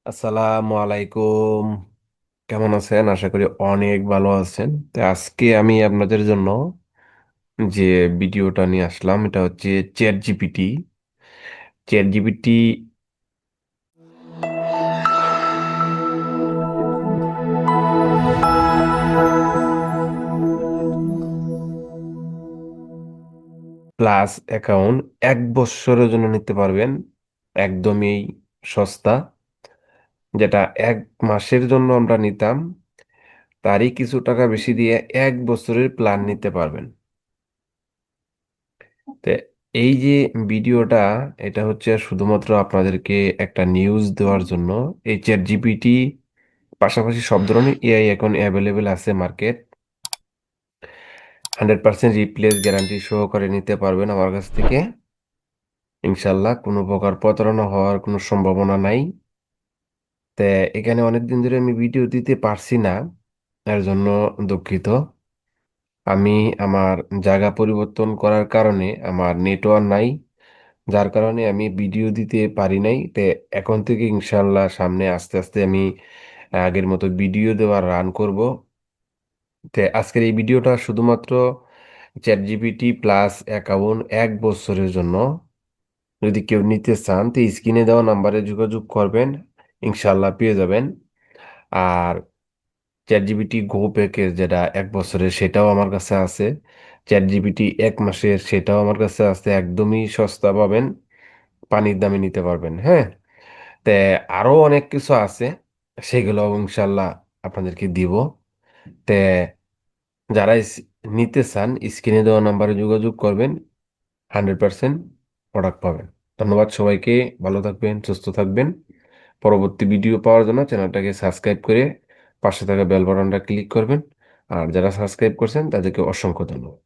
আসসালামু আলাইকুম। কেমন আছেন? আশা করি অনেক ভালো আছেন। তো আজকে আমি আপনাদের জন্য যে ভিডিওটা নিয়ে আসলাম এটা হচ্ছে chat GPT. Chat GPT plus account 1 বছরের জন্য নিতে পারবেন। একদমই সস্তা। যেটা 1 মাসের জন্য আমরা নিতাম, তারই কিছু টাকা বেশি দিয়ে 1 বছরের প্ল্যান নিতে পারবেন। তো এই যে ভিডিওটা, এটা হচ্ছে শুধুমাত্র আপনাদেরকে একটা নিউজ দেওয়ার জন্য। এই চ্যাট জিপিটি পাশাপাশি সব ধরনের এআই এখন অ্যাভেলেবেল আছে মার্কেট। 100% রিপ্লেস গ্যারান্টি সহকারে নিতে পারবেন আমার কাছ থেকে। ইনশাল্লাহ কোনো প্রকার প্রতারণা হওয়ার কোনো সম্ভাবনা নাই। তো এখানে অনেকদিন ধরে আমি ভিডিও দিতে পারছি না, এর জন্য দুঃখিত। আমি আমার জায়গা পরিবর্তন করার কারণে আমার নেটওয়ার্ক নাই, যার কারণে আমি ভিডিও দিতে পারি নাই। তো এখন থেকে ইনশাল্লাহ সামনে আস্তে আস্তে আমি আগের মতো ভিডিও দেওয়া রান করব। তো আজকের এই ভিডিওটা শুধুমাত্র চ্যাট জিপিটি প্লাস অ্যাকাউন্ট 1 বছরের জন্য। যদি কেউ নিতে চান তো স্ক্রিনে দেওয়া নাম্বারে যোগাযোগ করবেন, ইনশাল্লাহ পেয়ে যাবেন। আর চ্যাট জিপিটি গো প্যাকেজ যেটা 1 বছরের, সেটাও আমার কাছে আছে। চ্যাট জিপিটি 1 মাসের, সেটাও আমার কাছে আছে। একদমই সস্তা পাবেন, পানির দামে নিতে পারবেন। হ্যাঁ, তে আরো অনেক কিছু আছে, সেগুলো ইনশাল্লাহ আপনাদেরকে দিব। তে যারা নিতে চান স্ক্রিনে দেওয়া নাম্বারে যোগাযোগ করবেন, 100% প্রোডাক্ট পাবেন। ধন্যবাদ সবাইকে। ভালো থাকবেন, সুস্থ থাকবেন। পরবর্তী ভিডিও পাওয়ার জন্য চ্যানেলটাকে সাবস্ক্রাইব করে পাশে থাকা বেল বাটনটা ক্লিক করবেন। আর যারা সাবস্ক্রাইব করছেন তাদেরকে অসংখ্য ধন্যবাদ।